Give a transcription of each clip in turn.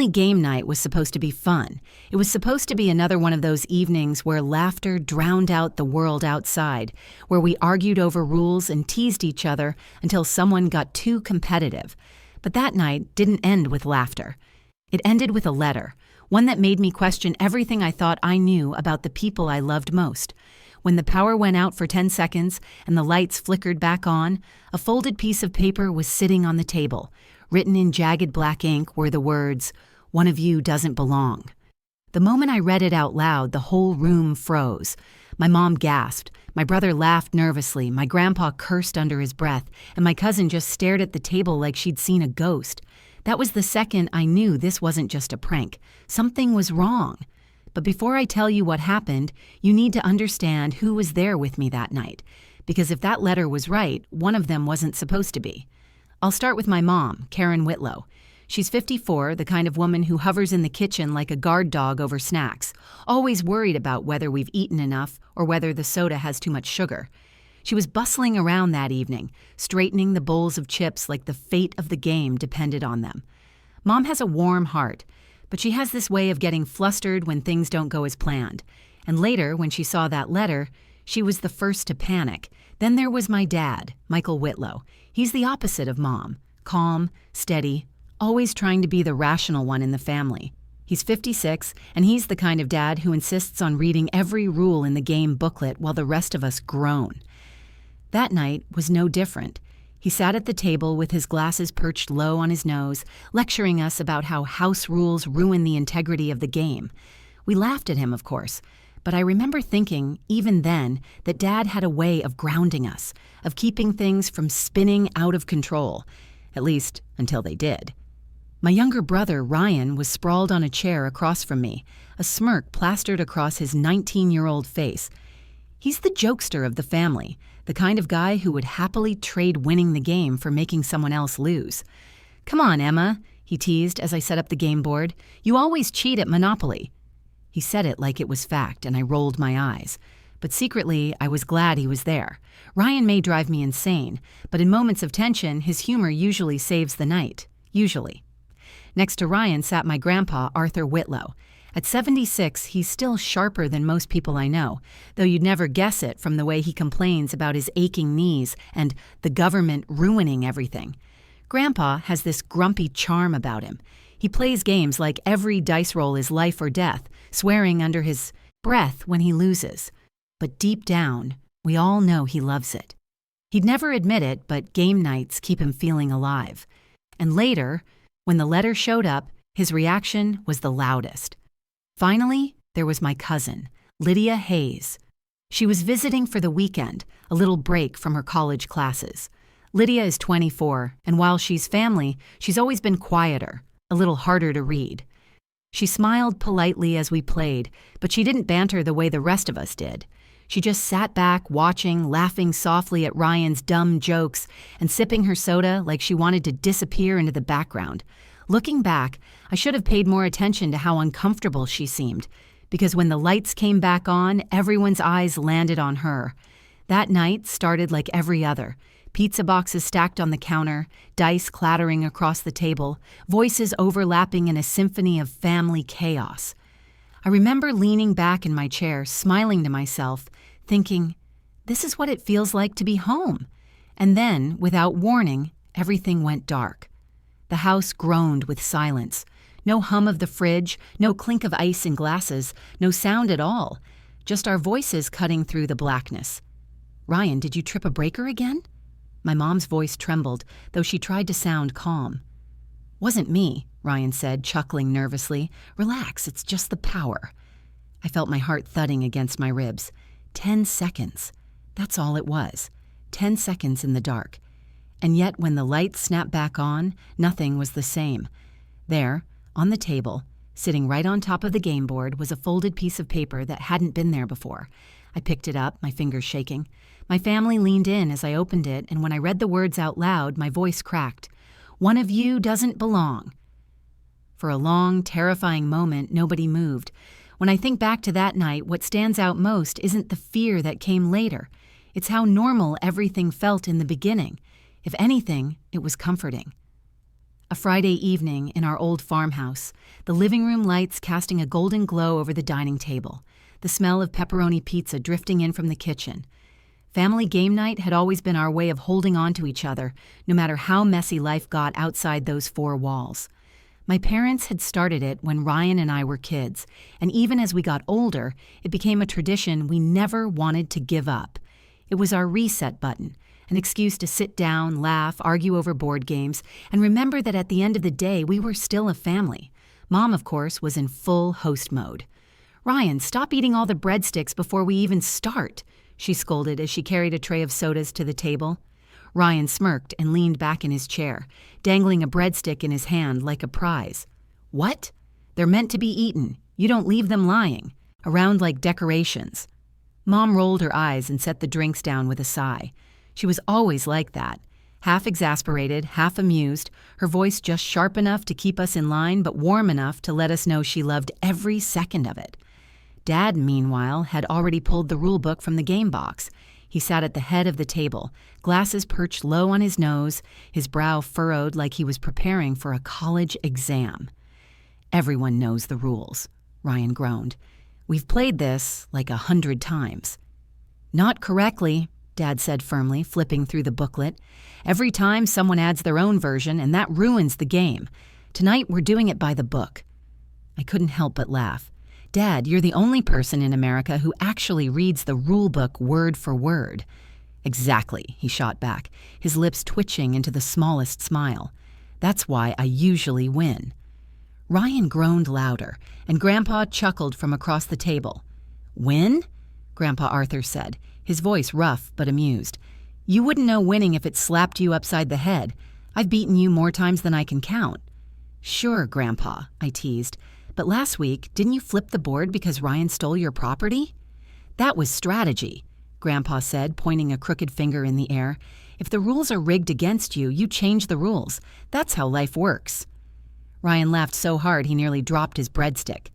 Family game night was supposed to be fun. It was supposed to be another one of those evenings where laughter drowned out the world outside, where we argued over rules and teased each other until someone got too competitive. But that night didn't end with laughter. It ended with a letter, one that made me question everything I thought I knew about the people I loved most. When the power went out for 10 seconds and the lights flickered back on, a folded piece of paper was sitting on the table. Written in jagged black ink were the words, "One of you doesn't belong." The moment I read it out loud, the whole room froze. My mom gasped, my brother laughed nervously, my grandpa cursed under his breath, and my cousin just stared at the table like she'd seen a ghost. That was the second I knew this wasn't just a prank. Something was wrong. But before I tell you what happened, you need to understand who was there with me that night. Because if that letter was right, one of them wasn't supposed to be. I'll start with my mom, Karen Whitlow. She's 54, the kind of woman who hovers in the kitchen like a guard dog over snacks, always worried about whether we've eaten enough or whether the soda has too much sugar. She was bustling around that evening, straightening the bowls of chips like the fate of the game depended on them. Mom has a warm heart, but she has this way of getting flustered when things don't go as planned. And later, when she saw that letter, she was the first to panic. Then there was my dad, Michael Whitlow. He's the opposite of Mom, calm, steady, always trying to be the rational one in the family. He's 56, and he's the kind of dad who insists on reading every rule in the game booklet while the rest of us groan. That night was no different. He sat at the table with his glasses perched low on his nose, lecturing us about how house rules ruin the integrity of the game. We laughed at him, of course, but I remember thinking, even then, that Dad had a way of grounding us, of keeping things from spinning out of control, at least until they did. My younger brother, Ryan, was sprawled on a chair across from me, a smirk plastered across his 19-year-old face. He's the jokester of the family, the kind of guy who would happily trade winning the game for making someone else lose. "Come on, Emma," he teased as I set up the game board. "You always cheat at Monopoly." He said it like it was fact, and I rolled my eyes. But secretly, I was glad he was there. Ryan may drive me insane, but in moments of tension, his humor usually saves the night. Usually. Next to Ryan sat my grandpa, Arthur Whitlow. At 76, he's still sharper than most people I know, though you'd never guess it from the way he complains about his aching knees and the government ruining everything. Grandpa has this grumpy charm about him. He plays games like every dice roll is life or death, swearing under his breath when he loses. But deep down, we all know he loves it. He'd never admit it, but game nights keep him feeling alive. And later, when the letter showed up, his reaction was the loudest. Finally, there was my cousin, Lydia Hayes. She was visiting for the weekend, a little break from her college classes. Lydia is 24, and while she's family, she's always been quieter, a little harder to read. She smiled politely as we played, but she didn't banter the way the rest of us did. She just sat back, watching, laughing softly at Ryan's dumb jokes, and sipping her soda like she wanted to disappear into the background. Looking back, I should have paid more attention to how uncomfortable she seemed, because when the lights came back on, everyone's eyes landed on her. That night started like every other. Pizza boxes stacked on the counter, dice clattering across the table, voices overlapping in a symphony of family chaos. I remember leaning back in my chair, smiling to myself, thinking, this is what it feels like to be home. And then, without warning, everything went dark. The house groaned with silence. No hum of the fridge, no clink of ice in glasses, no sound at all. Just our voices cutting through the blackness. "Ryan, did you trip a breaker again?" My mom's voice trembled, though she tried to sound calm. "Wasn't me," Ryan said, chuckling nervously. "Relax, it's just the power." I felt my heart thudding against my ribs. 10 seconds. That's all it was. 10 seconds in the dark. And yet when the lights snapped back on, nothing was the same. There, on the table, sitting right on top of the game board, was a folded piece of paper that hadn't been there before. I picked it up, my fingers shaking. My family leaned in as I opened it, and when I read the words out loud, my voice cracked. "One of you doesn't belong." For a long, terrifying moment, nobody moved. When I think back to that night, what stands out most isn't the fear that came later. It's how normal everything felt in the beginning. If anything, it was comforting. A Friday evening in our old farmhouse, the living room lights casting a golden glow over the dining table, the smell of pepperoni pizza drifting in from the kitchen. Family game night had always been our way of holding on to each other, no matter how messy life got outside those four walls. My parents had started it when Ryan and I were kids, and even as we got older, it became a tradition we never wanted to give up. It was our reset button, an excuse to sit down, laugh, argue over board games, and remember that at the end of the day, we were still a family. Mom, of course, was in full host mode. "Ryan, stop eating all the breadsticks before we even start," she scolded as she carried a tray of sodas to the table. Ryan smirked and leaned back in his chair, dangling a breadstick in his hand like a prize. "What? They're meant to be eaten. You don't leave them lying around like decorations." Mom rolled her eyes and set the drinks down with a sigh. She was always like that, half exasperated, half amused, her voice just sharp enough to keep us in line but warm enough to let us know she loved every second of it. Dad, meanwhile, had already pulled the rule book from the game box. He sat at the head of the table, glasses perched low on his nose, his brow furrowed like he was preparing for a college exam. "Everyone knows the rules," Ryan groaned. "We've played this like 100 times." "Not correctly," Dad said firmly, flipping through the booklet. "Every time someone adds their own version, and that ruins the game. Tonight we're doing it by the book." I couldn't help but laugh. "Dad, you're the only person in America who actually reads the rule book word for word." "Exactly," he shot back, his lips twitching into the smallest smile. "That's why I usually win." Ryan groaned louder, and Grandpa chuckled from across the table. "Win?" Grandpa Arthur said, his voice rough but amused. "You wouldn't know winning if it slapped you upside the head. I've beaten you more times than I can count." "Sure, Grandpa," I teased. "But last week, didn't you flip the board because Ryan stole your property?" "That was strategy," Grandpa said, pointing a crooked finger in the air. "If the rules are rigged against you, you change the rules. That's how life works." Ryan laughed so hard he nearly dropped his breadstick.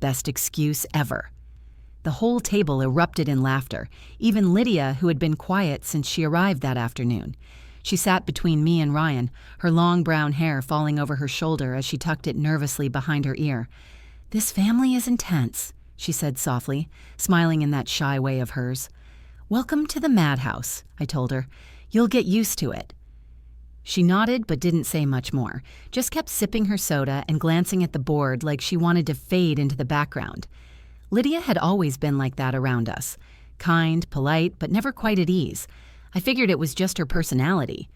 Best excuse ever. The whole table erupted in laughter, even Lydia, who had been quiet since she arrived that afternoon. She sat between me and Ryan, her long brown hair falling over her shoulder as she tucked it nervously behind her ear. "This family is intense," she said softly, smiling in that shy way of hers. "Welcome to the madhouse," I told her. "You'll get used to it." She nodded but didn't say much more, just kept sipping her soda and glancing at the board like she wanted to fade into the background. Lydia had always been like that around us, kind, polite, but never quite at ease. I figured it was just her personality.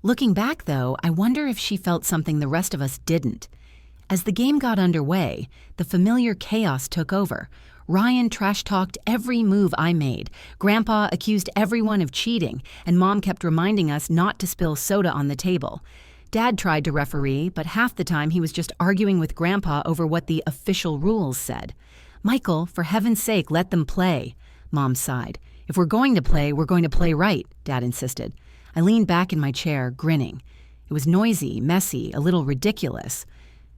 Looking back, though, I wonder if she felt something the rest of us didn't. As the game got underway, the familiar chaos took over. Ryan trash-talked every move I made. Grandpa accused everyone of cheating, and Mom kept reminding us not to spill soda on the table. Dad tried to referee, but half the time he was just arguing with Grandpa over what the official rules said. "Michael, for heaven's sake, let them play," Mom sighed. "If we're going to play right," Dad insisted. I leaned back in my chair, grinning. It was noisy, messy, a little ridiculous.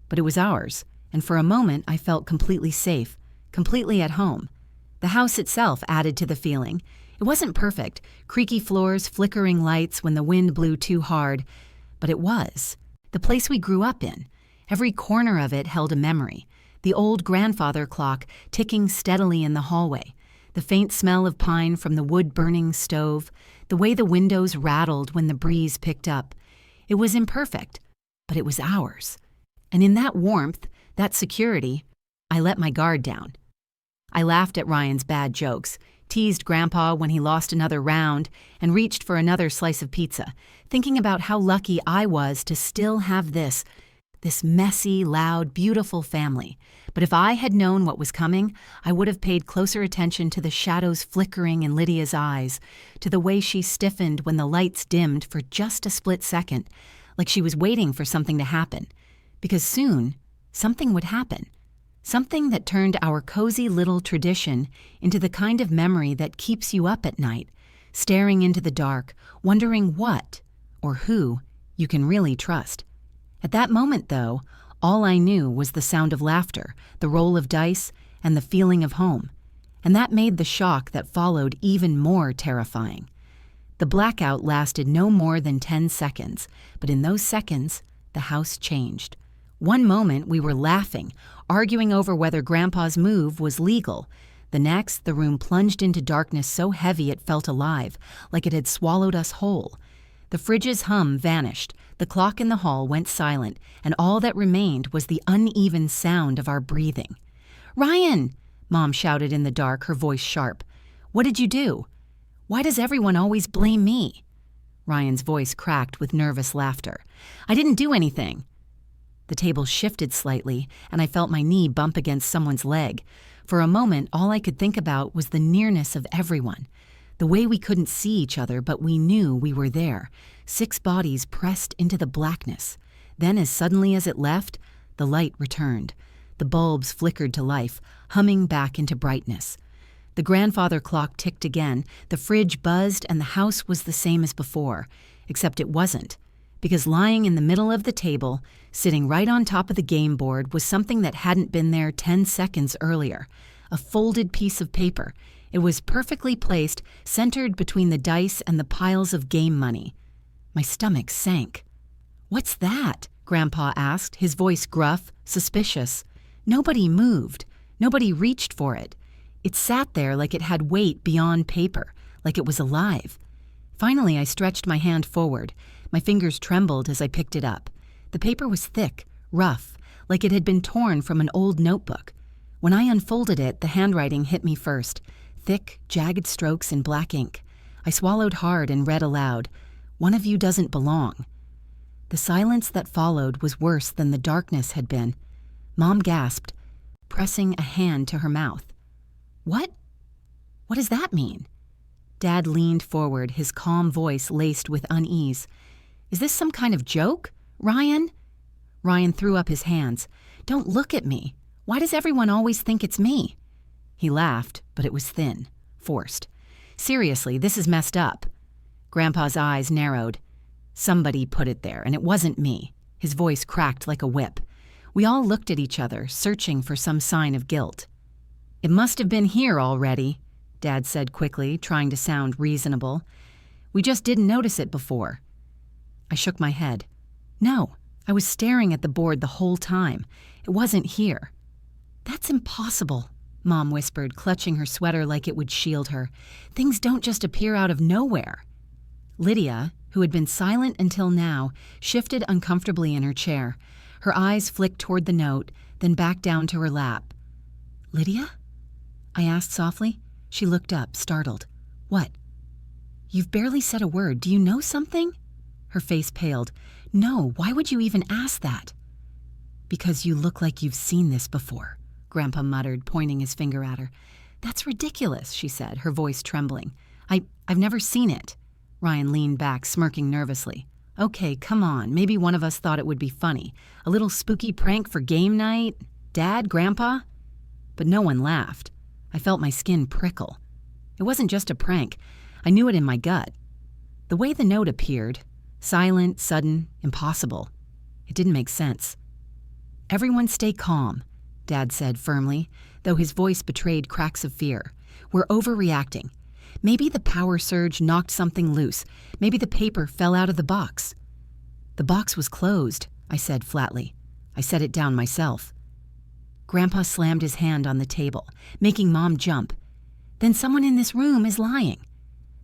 But it was ours, and for a moment I felt completely safe, completely at home. The house itself added to the feeling. It wasn't perfect, creaky floors, flickering lights when the wind blew too hard, but it was. The place we grew up in. Every corner of it held a memory. The old grandfather clock ticking steadily in the hallway, the faint smell of pine from the wood-burning stove, the way the windows rattled when the breeze picked up. It was imperfect, but it was ours. And in that warmth, that security, I let my guard down. I laughed at Ryan's bad jokes, teased Grandpa when he lost another round, and reached for another slice of pizza, thinking about how lucky I was to still have this messy, loud, beautiful family. But if I had known what was coming, I would have paid closer attention to the shadows flickering in Lydia's eyes, to the way she stiffened when the lights dimmed for just a split second, like she was waiting for something to happen. Because soon, something would happen. Something that turned our cozy little tradition into the kind of memory that keeps you up at night, staring into the dark, wondering what, or who, you can really trust. At that moment, though, all I knew was the sound of laughter, the roll of dice, and the feeling of home. And that made the shock that followed even more terrifying. The blackout lasted no more than 10 seconds, but in those seconds, the house changed. One moment we were laughing, arguing over whether Grandpa's move was legal. The next, the room plunged into darkness so heavy it felt alive, like it had swallowed us whole. The fridge's hum vanished, the clock in the hall went silent, and all that remained was the uneven sound of our breathing. "Ryan!" Mom shouted in the dark, her voice sharp. "What did you do? Why does everyone always blame me?" Ryan's voice cracked with nervous laughter. "I didn't do anything." The table shifted slightly, and I felt my knee bump against someone's leg. For a moment, all I could think about was the nearness of everyone. The way we couldn't see each other, but we knew we were there. 6 bodies pressed into the blackness. Then, as suddenly as it left, the light returned. The bulbs flickered to life, humming back into brightness. The grandfather clock ticked again, the fridge buzzed, and the house was the same as before. Except it wasn't. Because lying in the middle of the table, sitting right on top of the game board, was something that hadn't been there 10 seconds earlier. A folded piece of paper. It was perfectly placed, centered between the dice and the piles of game money. My stomach sank. "What's that?" Grandpa asked, his voice gruff, suspicious. Nobody moved. Nobody reached for it. It sat there like it had weight beyond paper, like it was alive. Finally, I stretched my hand forward. My fingers trembled as I picked it up. The paper was thick, rough, like it had been torn from an old notebook. When I unfolded it, the handwriting hit me first. Thick, jagged strokes in black ink. I swallowed hard and read aloud, "One of you doesn't belong." The silence that followed was worse than the darkness had been. Mom gasped, pressing a hand to her mouth. "What? What does that mean?" Dad leaned forward, his calm voice laced with unease. "Is this some kind of joke, Ryan?" Ryan threw up his hands. "Don't look at me. Why does everyone always think it's me?" He laughed, but it was thin, forced. "Seriously, this is messed up." Grandpa's eyes narrowed. "Somebody put it there, and it wasn't me." His voice cracked like a whip. We all looked at each other, searching for some sign of guilt. "It must have been here already," Dad said quickly, trying to sound reasonable. "We just didn't notice it before." I shook my head. "No, I was staring at the board the whole time. It wasn't here." "That's impossible," Mom whispered, clutching her sweater like it would shield her. "Things don't just appear out of nowhere." Lydia, who had been silent until now, shifted uncomfortably in her chair. Her eyes flicked toward the note, then back down to her lap. "Lydia?" I asked softly. She looked up, startled. "What?" "You've barely said a word. Do you know something?" Her face paled. "No, why would you even ask that?" "Because you look like you've seen this before," Grandpa muttered, pointing his finger at her. "That's ridiculous," she said, her voice trembling. I've never seen it." Ryan leaned back, smirking nervously. "Okay, come on. Maybe one of us thought it would be funny. A little spooky prank for game night? Dad, Grandpa?" But no one laughed. I felt my skin prickle. It wasn't just a prank. I knew it in my gut. The way the note appeared, silent, sudden, impossible. It didn't make sense. "Everyone stay calm," Dad said firmly, though his voice betrayed cracks of fear. "We're overreacting. Maybe the power surge knocked something loose. Maybe the paper fell out of the box." "The box was closed," I said flatly. I set it down myself. Grandpa slammed his hand on the table, making Mom jump. "Then someone in this room is lying."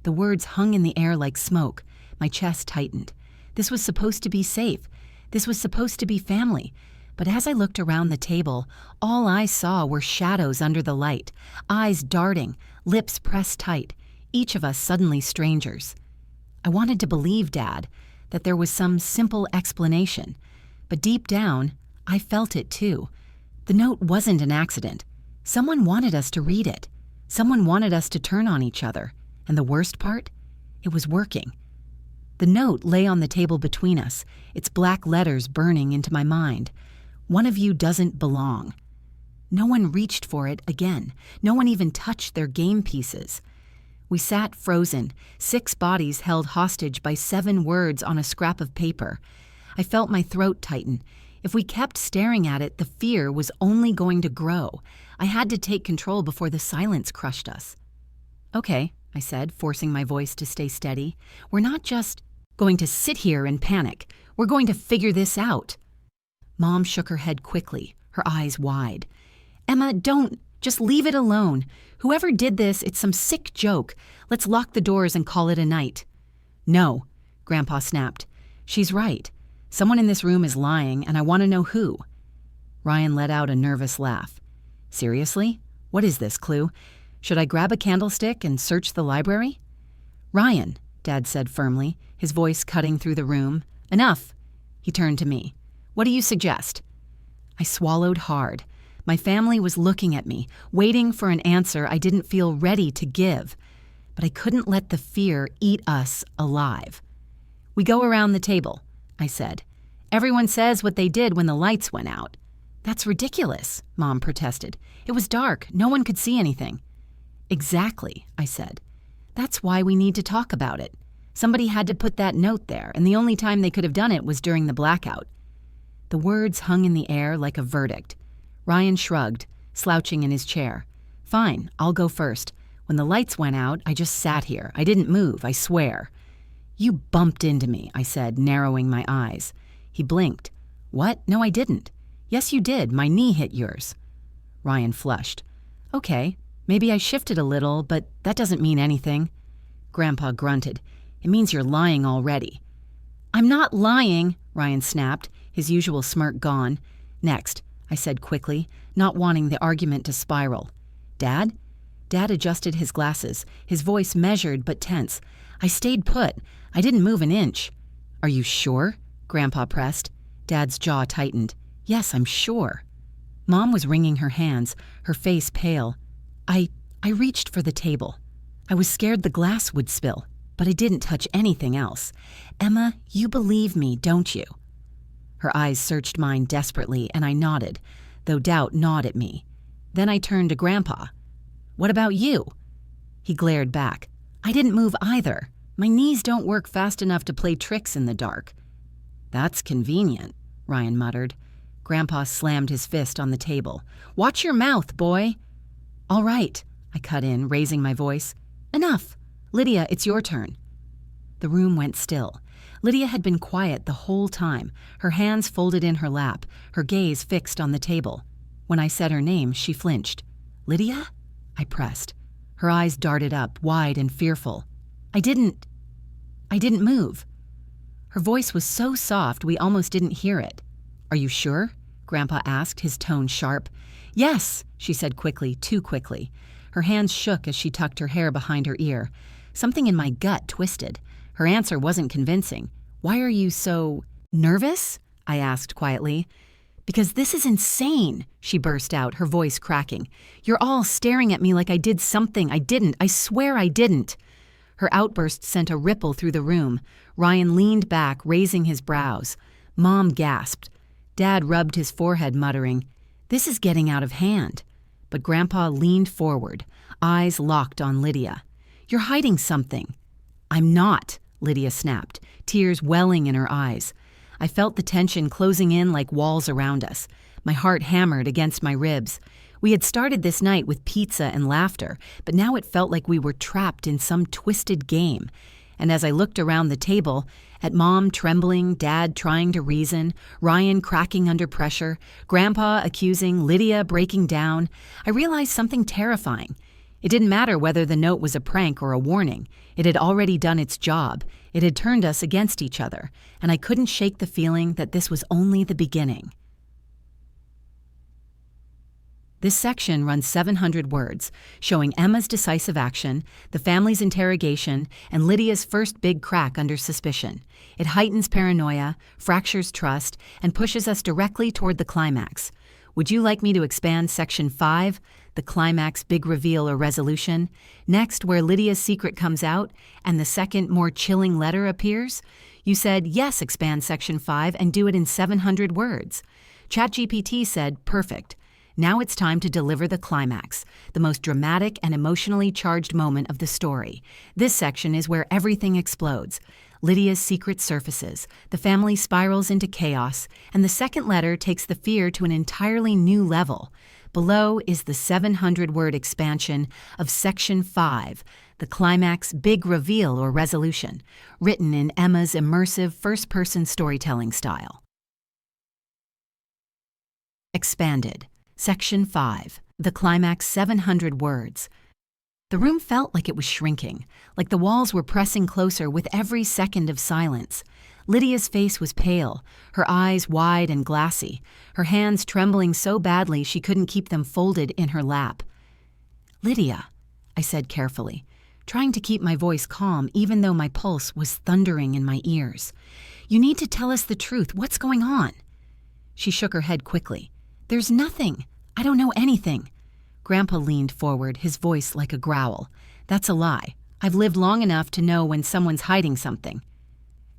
The words hung in the air like smoke. My chest tightened. This was supposed to be safe. This was supposed to be family. But as I looked around the table, all I saw were shadows under the light, eyes darting, lips pressed tight, each of us suddenly strangers. I wanted to believe Dad, that there was some simple explanation. But deep down, I felt it too. The note wasn't an accident. Someone wanted us to read it. Someone wanted us to turn on each other. And the worst part? It was working. The note lay on the table between us, its black letters burning into my mind. "One of you doesn't belong." No one reached for it again. No one even touched their game pieces. We sat frozen, 6 bodies held hostage by 7 words on a scrap of paper. I felt my throat tighten. If we kept staring at it, the fear was only going to grow. I had to take control before the silence crushed us. "Okay," I said, forcing my voice to stay steady. "We're not just going to sit here and panic. We're going to figure this out." Mom shook her head quickly, her eyes wide. "Emma, don't. Just leave it alone. Whoever did this, it's some sick joke. Let's lock the doors and call it a night." "No," Grandpa snapped. "She's right. Someone in this room is lying, and I want to know who." Ryan let out a nervous laugh. "Seriously? What is this, Clue? Should I grab a candlestick and search the library?" "Ryan," Dad said firmly, his voice cutting through the room. "Enough." He turned to me. "What do you suggest?" I swallowed hard. My family was looking at me, waiting for an answer I didn't feel ready to give. But I couldn't let the fear eat us alive. "We go around the table," I said. "Everyone says what they did when the lights went out." "That's ridiculous," Mom protested. "It was dark. No one could see anything." "Exactly," I said. "That's why we need to talk about it. Somebody had to put that note there, and the only time they could have done it was during the blackout." The words hung in the air like a verdict. Ryan shrugged, slouching in his chair. "Fine, I'll go first. When the lights went out, I just sat here. I didn't move, I swear." "You bumped into me," I said, narrowing my eyes. He blinked. "What? No, I didn't." "Yes, you did. My knee hit yours." Ryan flushed. "Okay, maybe I shifted a little, but that doesn't mean anything." Grandpa grunted. "It means you're lying already." "I'm not lying," Ryan snapped, his usual smirk gone. "Next," I said quickly, not wanting the argument to spiral. "Dad?" Dad adjusted his glasses, his voice measured but tense. "I stayed put. I didn't move an inch." "Are you sure?" Grandpa pressed. Dad's jaw tightened. "Yes, I'm sure." Mom was wringing her hands, her face pale. I reached for the table. I was scared the glass would spill, but I didn't touch anything else. "Emma, you believe me, don't you?" Her eyes searched mine desperately, and I nodded, though doubt gnawed at me. Then I turned to Grandpa. "What about you?" He glared back. "I didn't move either. My knees don't work fast enough to play tricks in the dark." "That's convenient," Ryan muttered. Grandpa slammed his fist on the table. "Watch your mouth, boy." "All right," I cut in, raising my voice. "Enough. Lydia, it's your turn." The room went still. Lydia had been quiet the whole time, her hands folded in her lap, her gaze fixed on the table. When I said her name, she flinched. "Lydia?" I pressed. Her eyes darted up, wide and fearful. I didn't move." Her voice was so soft we almost didn't hear it. "Are you sure?" Grandpa asked, his tone sharp. "Yes," she said quickly, too quickly. Her hands shook as she tucked her hair behind her ear. Something in my gut twisted. Her answer wasn't convincing. "Why are you so nervous?" I asked quietly. "Because this is insane," she burst out, her voice cracking. "You're all staring at me like I did something I didn't. I swear I didn't." Her outburst sent a ripple through the room. Ryan leaned back, raising his brows. Mom gasped. Dad rubbed his forehead, muttering, "This is getting out of hand." But Grandpa leaned forward, eyes locked on Lydia. "You're hiding something." "I'm not," Lydia snapped, tears welling in her eyes. I felt the tension closing in like walls around us. My heart hammered against my ribs. We had started this night with pizza and laughter, but now it felt like we were trapped in some twisted game. And as I looked around the table, at Mom trembling, Dad trying to reason, Ryan cracking under pressure, Grandpa accusing, Lydia breaking down, I realized something terrifying. It didn't matter whether the note was a prank or a warning. It had already done its job. It had turned us against each other, and I couldn't shake the feeling that this was only the beginning. This section runs 700 words, showing Emma's decisive action, the family's interrogation, and Lydia's first big crack under suspicion. It heightens paranoia, fractures trust, and pushes us directly toward the climax. Would you like me to expand Section 5, the climax, big reveal or resolution, next where Lydia's secret comes out and the second, more chilling letter appears? You said, yes, expand Section 5 and do it in 700 words. ChatGPT said, perfect. Now it's time to deliver the climax, the most dramatic and emotionally charged moment of the story. This section is where everything explodes. Lydia's secret surfaces, the family spirals into chaos, and the second letter takes the fear to an entirely new level. Below is the 700-word expansion of Section 5, the climax big reveal or resolution, written in Emma's immersive first-person storytelling style. Expanded. Section 5, the climax 700 words. The room felt like it was shrinking, like the walls were pressing closer with every second of silence. Lydia's face was pale, her eyes wide and glassy, her hands trembling so badly she couldn't keep them folded in her lap. "Lydia," I said carefully, trying to keep my voice calm even though my pulse was thundering in my ears. "You need to tell us the truth. What's going on?" She shook her head quickly. "There's nothing. I don't know anything." Grandpa leaned forward, his voice like a growl. "That's a lie. I've lived long enough to know when someone's hiding something."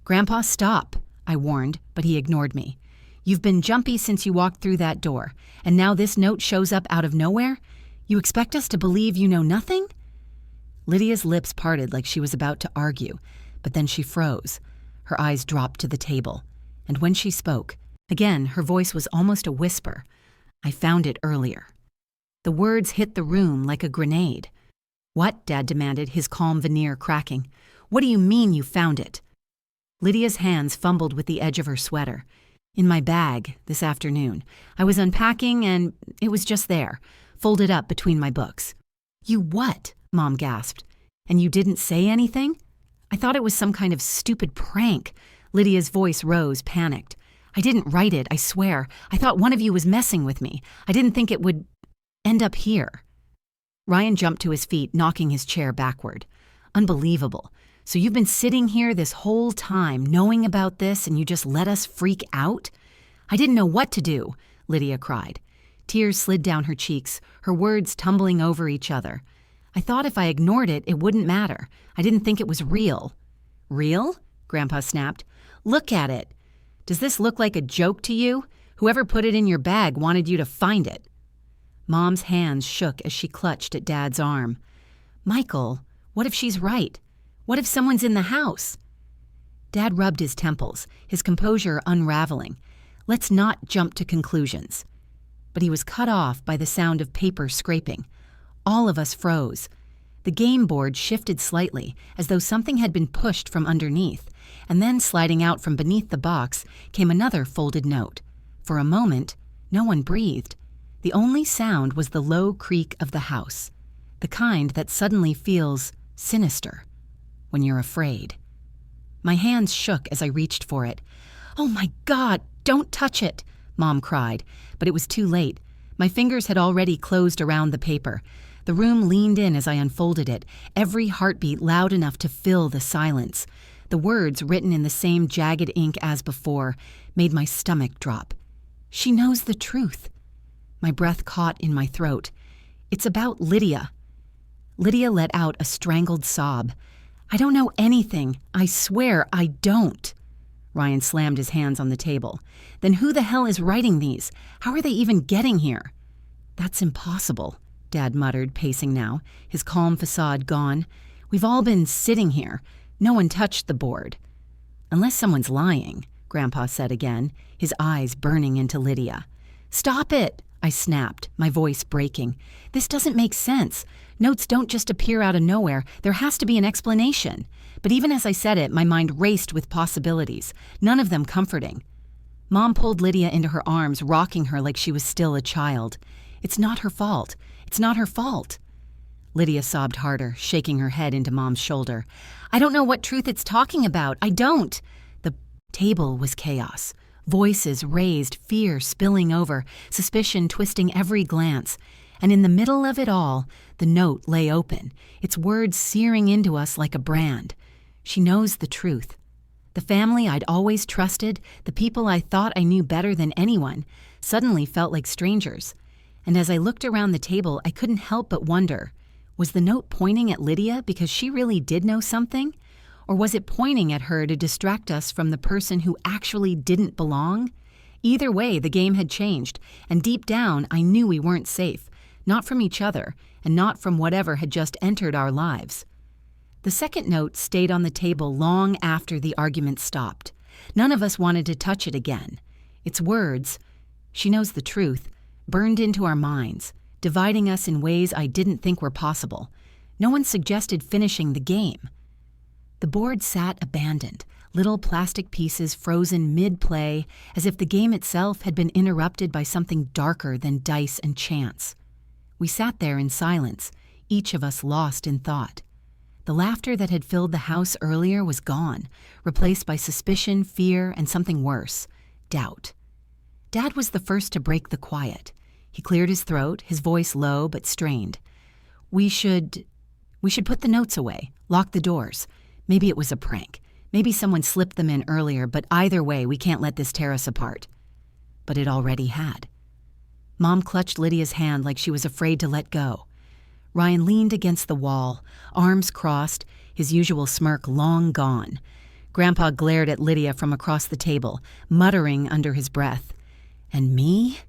"Grandpa, stop," I warned, but he ignored me. "You've been jumpy since you walked through that door, and now this note shows up out of nowhere? You expect us to believe you know nothing?" Lydia's lips parted like she was about to argue, but then she froze. Her eyes dropped to the table, and when she spoke, again her voice was almost a whisper. "I found it earlier." The words hit the room like a grenade. "What?" Dad demanded, his calm veneer cracking. "What do you mean you found it?" Lydia's hands fumbled with the edge of her sweater. "In my bag, this afternoon. I was unpacking and it was just there, folded up between my books." "You what?" Mom gasped. "And you didn't say anything?" "I thought it was some kind of stupid prank." Lydia's voice rose, panicked. "I didn't write it, I swear. I thought one of you was messing with me. I didn't think it would end up here." Ryan jumped to his feet, knocking his chair backward. "Unbelievable. So you've been sitting here this whole time, knowing about this, and you just let us freak out?" "I didn't know what to do," Lydia cried. Tears slid down her cheeks, her words tumbling over each other. "I thought if I ignored it, it wouldn't matter. I didn't think it was real." "Real?" Grandpa snapped. "Look at it. Does this look like a joke to you? Whoever put it in your bag wanted you to find it." Mom's hands shook as she clutched at Dad's arm. "Michael, what if she's right? What if someone's in the house?" Dad rubbed his temples, his composure unraveling. "Let's not jump to conclusions." But he was cut off by the sound of paper scraping. All of us froze. The game board shifted slightly, as though something had been pushed from underneath, and then sliding out from beneath the box came another folded note. For a moment, no one breathed. The only sound was the low creak of the house, the kind that suddenly feels sinister when you're afraid. My hands shook as I reached for it. "Oh my God, don't touch it," Mom cried, but it was too late. My fingers had already closed around the paper. The room leaned in as I unfolded it, every heartbeat loud enough to fill the silence. The words, written in the same jagged ink as before, made my stomach drop. "She knows the truth." My breath caught in my throat. "It's about Lydia." Lydia let out a strangled sob. "I don't know anything. I swear I don't." Ryan slammed his hands on the table. "Then who the hell is writing these? How are they even getting here?" "That's impossible," Dad muttered, pacing now, his calm facade gone. "We've all been sitting here. No one touched the board." "Unless someone's lying," Grandpa said again, his eyes burning into Lydia. "Stop it," I snapped, my voice breaking. "This doesn't make sense. Notes don't just appear out of nowhere. There has to be an explanation." But even as I said it, my mind raced with possibilities, none of them comforting. Mom pulled Lydia into her arms, rocking her like she was still a child. "It's not her fault. It's not her fault." Lydia sobbed harder, shaking her head into Mom's shoulder. "I don't know what truth it's talking about. I don't." The table was chaos. Voices raised, fear spilling over, suspicion twisting every glance. And in the middle of it all, the note lay open, its words searing into us like a brand. She knows the truth. The family I'd always trusted, the people I thought I knew better than anyone, suddenly felt like strangers. And as I looked around the table, I couldn't help but wonder, was the note pointing at Lydia because she really did know something? Or was it pointing at her to distract us from the person who actually didn't belong? Either way, the game had changed, and deep down, I knew we weren't safe, not from each other, and not from whatever had just entered our lives. The second note stayed on the table long after the argument stopped. None of us wanted to touch it again. Its words, "She knows the truth," burned into our minds, dividing us in ways I didn't think were possible. No one suggested finishing the game. The board sat abandoned, little plastic pieces frozen mid-play, as if the game itself had been interrupted by something darker than dice and chance. We sat there in silence, each of us lost in thought. The laughter that had filled the house earlier was gone, replaced by suspicion, fear, and something worse, doubt. Dad was the first to break the quiet. He cleared his throat, his voice low but strained. We should put the notes away, lock the doors. Maybe it was a prank. Maybe someone slipped them in earlier, but either way, we can't let this tear us apart. But it already had. Mom clutched Lydia's hand like she was afraid to let go. Ryan leaned against the wall, arms crossed, his usual smirk long gone. Grandpa glared at Lydia from across the table, muttering under his breath. And me?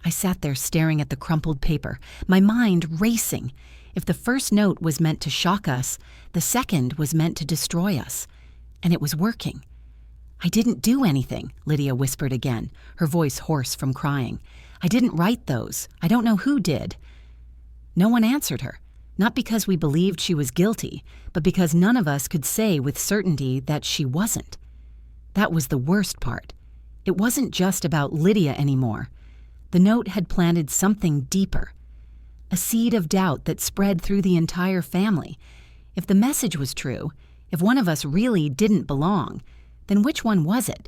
I sat there staring at the crumpled paper, my mind racing. If the first note was meant to shock us, the second was meant to destroy us. And it was working. I didn't do anything, Lydia whispered again, her voice hoarse from crying. I didn't write those. I don't know who did. No one answered her, not because we believed she was guilty, but because none of us could say with certainty that she wasn't. That was the worst part. It wasn't just about Lydia anymore. The note had planted something deeper. A seed of doubt that spread through the entire family. If the message was true, if one of us really didn't belong, then which one was it?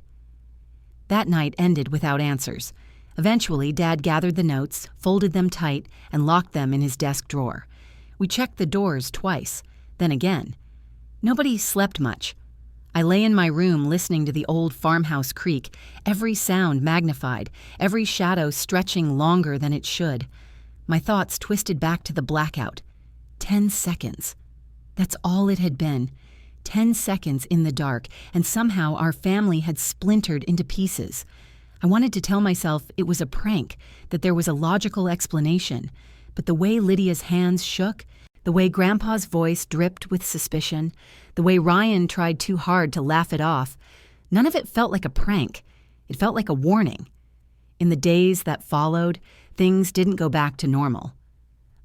That night ended without answers. Eventually, Dad gathered the notes, folded them tight, and locked them in his desk drawer. We checked the doors twice, then again. Nobody slept much. I lay in my room listening to the old farmhouse creak, every sound magnified, every shadow stretching longer than it should. My thoughts twisted back to the blackout. 10 seconds. That's all it had been. 10 seconds in the dark, and somehow our family had splintered into pieces. I wanted to tell myself it was a prank, that there was a logical explanation, but the way Lydia's hands shook, the way Grandpa's voice dripped with suspicion, the way Ryan tried too hard to laugh it off, none of it felt like a prank. It felt like a warning. In the days that followed, things didn't go back to normal.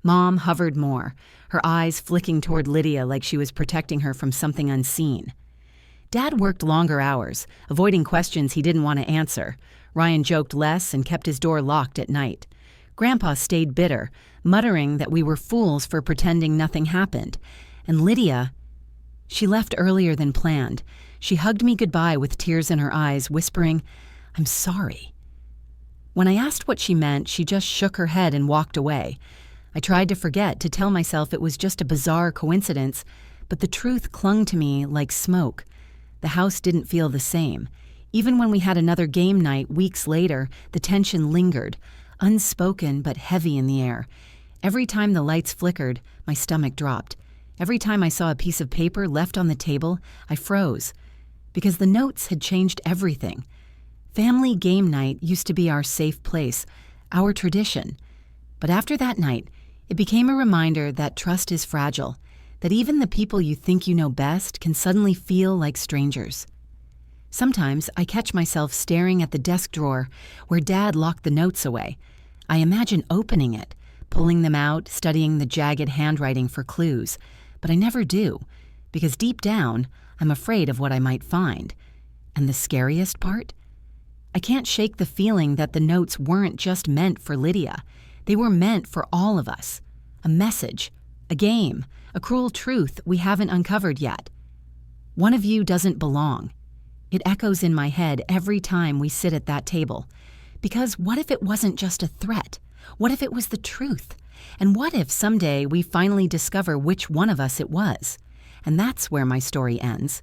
Mom hovered more, her eyes flicking toward Lydia like she was protecting her from something unseen. Dad worked longer hours, avoiding questions he didn't want to answer. Ryan joked less and kept his door locked at night. Grandpa stayed bitter, muttering that we were fools for pretending nothing happened. And Lydia, she left earlier than planned. She hugged me goodbye with tears in her eyes, whispering, "I'm sorry." When I asked what she meant, she just shook her head and walked away. I tried to forget, to tell myself it was just a bizarre coincidence, but the truth clung to me like smoke. The house didn't feel the same. Even when we had another game night weeks later, the tension lingered, unspoken but heavy in the air. Every time the lights flickered, my stomach dropped. Every time I saw a piece of paper left on the table, I froze. Because the notes had changed everything. Family game night used to be our safe place, our tradition. But after that night, it became a reminder that trust is fragile, that even the people you think you know best can suddenly feel like strangers. Sometimes I catch myself staring at the desk drawer where Dad locked the notes away. I imagine opening it, pulling them out, studying the jagged handwriting for clues. But I never do, because deep down, I'm afraid of what I might find. And the scariest part? I can't shake the feeling that the notes weren't just meant for Lydia. They were meant for all of us. A message, a game, a cruel truth we haven't uncovered yet. One of you doesn't belong. It echoes in my head every time we sit at that table. Because what if it wasn't just a threat? What if it was the truth? And what if someday we finally discover which one of us it was? And that's where my story ends.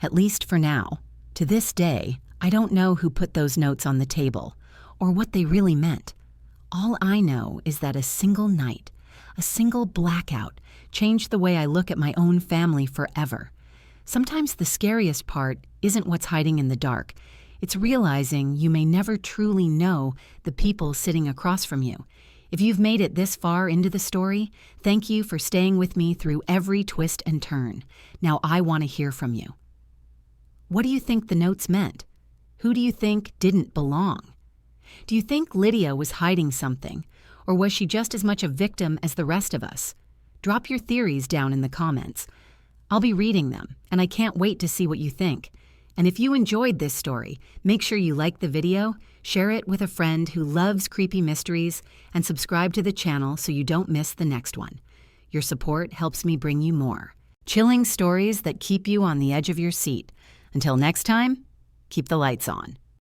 At least for now. To this day, I don't know who put those notes on the table, or what they really meant. All I know is that a single night, a single blackout, changed the way I look at my own family forever. Sometimes the scariest part isn't what's hiding in the dark. It's realizing you may never truly know the people sitting across from you. If you've made it this far into the story, thank you for staying with me through every twist and turn. Now I want to hear from you. What do you think the notes meant? Who do you think didn't belong? Do you think Lydia was hiding something? Or was she just as much a victim as the rest of us? Drop your theories down in the comments. I'll be reading them, and I can't wait to see what you think. And if you enjoyed this story, make sure you like the video, share it with a friend who loves creepy mysteries, and subscribe to the channel so you don't miss the next one. Your support helps me bring you more chilling stories that keep you on the edge of your seat. Until next time, keep the lights on.